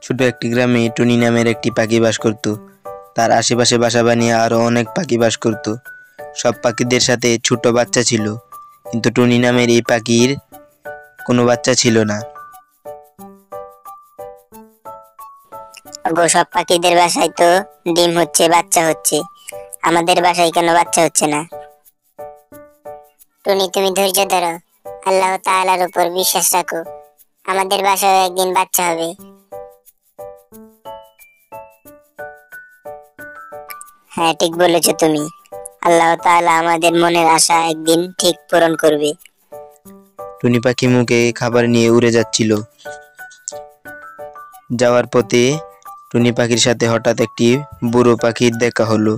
ছোট একটি গ্রামে টুনি নামের একটি পাখি বাস করত। তার আশেপাশে বাসা বানিয়ে আরো অনেক পাখি বাস করত। সব পাখিদের সাথে ছোট বাচ্চা ছিল, কিন্তু টুনি নামের এই পাখির কোনো বাচ্চা ছিল না। সব পাখিদের বাসায় তো ডিম হচ্ছে, বাচ্চা হচ্ছে, আমাদের বাসায় কেন বাচ্চা হচ্ছে না? টুনি, তুমি ধৈর্য ধরো, আল্লাহ তাআলার উপর বিশ্বাস রাখো, আমাদের বাসায় একদিন বাচ্চা হবে। হ্যাঁ, ঠিক বলেছো তুমি, আল্লাহ তাআলা আমাদের মনের আশা একদিন ঠিক পূরণ করবে। টুনি পাখি মুখে খাবার নিয়ে উড়ে যাচ্ছিল। যাওয়ার পথে টুনি পাখির সাথে হঠাৎ একটি বুড়ো পাখির দেখা হলো।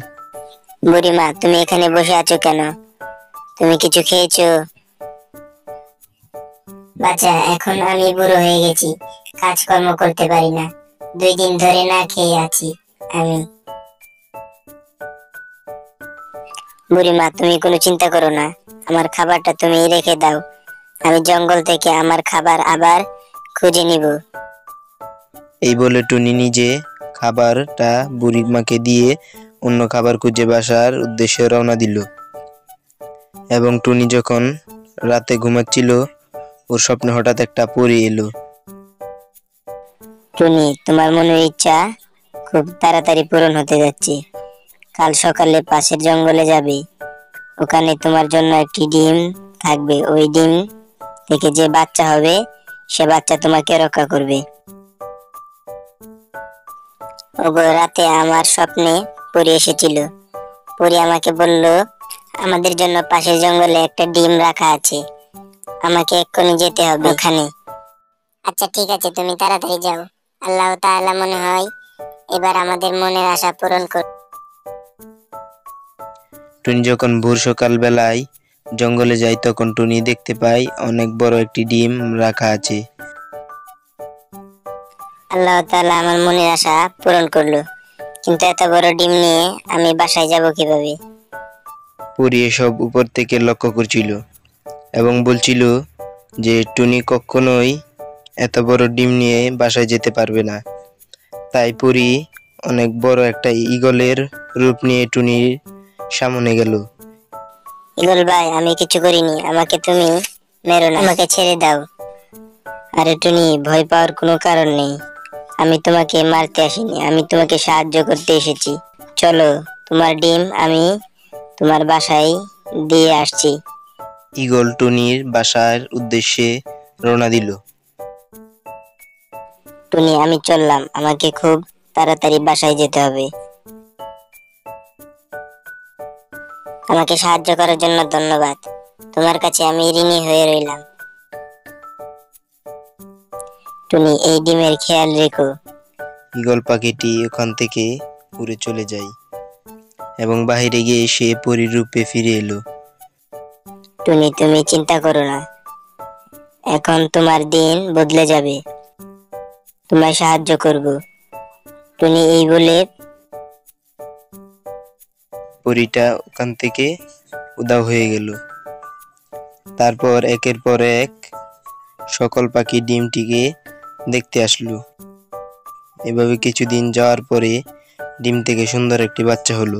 বুড়িমা, তুমি এখানে বসে আছো কেন? তুমি কিছু খেয়েছো? বাচ্চা, এখন আমি বুড়ো হয়ে গেছি, কাজকর্ম করতে পারি না, 2 দিন ধরে না খেয়ে আছি আমি। বুড়িমা, তুমি কোনো চিন্তা করো না, আমার খাবারটা তুমি রেখে দাও, আমি জঙ্গল থেকে আমার খাবার আবার খুঁজে নিব। এই বলে টুনি নিজে খাবারটা বুড়িমাকে দিয়ে অন্য খাবার খুঁজে বাসার উদ্দেশ্যে রওনা দিল। এবং টুনি যখন রাতে ঘুমাচ্ছিল, ওর স্বপ্নে হঠাৎ একটা পরী এলো। টুনি, তোমার মনের ইচ্ছা খুব তাড়াতাড়ি পূরণ হতে যাচ্ছে। কাল সকালে পাশের জঙ্গলে যাবে, ওখানে তোমার জন্য একটি ডিম থাকবে, ওই ডিম থেকে যে বাচ্চা হবে সে বাচ্চা তোমাকে রক্ষা করবে। ওগো, রাতে আমার স্বপ্নে পরী এসেছিল। পরী আমাকে বলল, আমাদের জন্য পাশের জঙ্গলে একটা ডিম রাখা আছে, আমাকে এক্ষুনি যেতে হবে ওখানে। আচ্ছা ঠিক আছে, তুমি তাড়াতাড়ি যাও, আল্লাহ তাআলা মনে হয় এবার আমাদের মনের আশা পূরণ কর। টুনি যখন ভোর সকাল বেলায় জঙ্গলে যায়, তখন টুনি দেখতে পায় অনেক বড় একটি ডিম রাখা আছে। আল্লাহ তাআলা আমার মনের আশা পূরণ করলো, কিন্তু এত বড় ডিম নিয়ে আমি বাসায় যাব কিভাবে? পরী এসব উপর থেকে লক্ষ্য করছিল এবং বলছিল যে টুনি কখনোই এত বড় ডিম নিয়ে বাসায় যেতে পারবে না। তাই পরী অনেক বড় একটা ঈগলের রূপ নিয়ে টুনির সামনে গেল। ঈগল ভাই, আমি কিছু করিনি, আমাকে তুমি মেরো না, আমাকে ছেড়ে দাও। আরে টুনি, ভয় পাওয়ার কোনো কারণ নেই, আমি তোমাকে মারতে আসিনি, আমি তোমাকে সাহায্য করতে এসেছি। চলো, তোমার ডিম আমি তোমার বাসায় দিয়ে আসছি। ঈগল টুনির বাসার উদ্দেশ্যে রওনা দিল। টুনি, আমি চললাম, আমাকে খুব তাড়াতাড়ি বাসায় যেতে হবে। আমাকে সাহায্য করার জন্য ধন্যবাদ, তোমার কাছে আমি ঋণী হয়ে রইলাম। টুনি, এই ডিমের খেয়াল রেখো। ঈগল পাখিটি ওখান থেকে উড়ে চলে যায় এবং বাহিরে গিয়ে সে পরীর রূপে ফিরে এলো। টুনি, তুমি চিন্তা করো না, এখন তোমার দিন বদলে যাবে, তোমায় সাহায্য করব। টুনি এই বলে পরীটা ওখান থেকে উধাও হয়ে গেল। তারপর একের পর এক সকল পাখি ডিমটিকে দেখতে আসলো। এভাবে কিছুদিন যাওয়ার পরে ডিম থেকে সুন্দর একটি বাচ্চা হলো।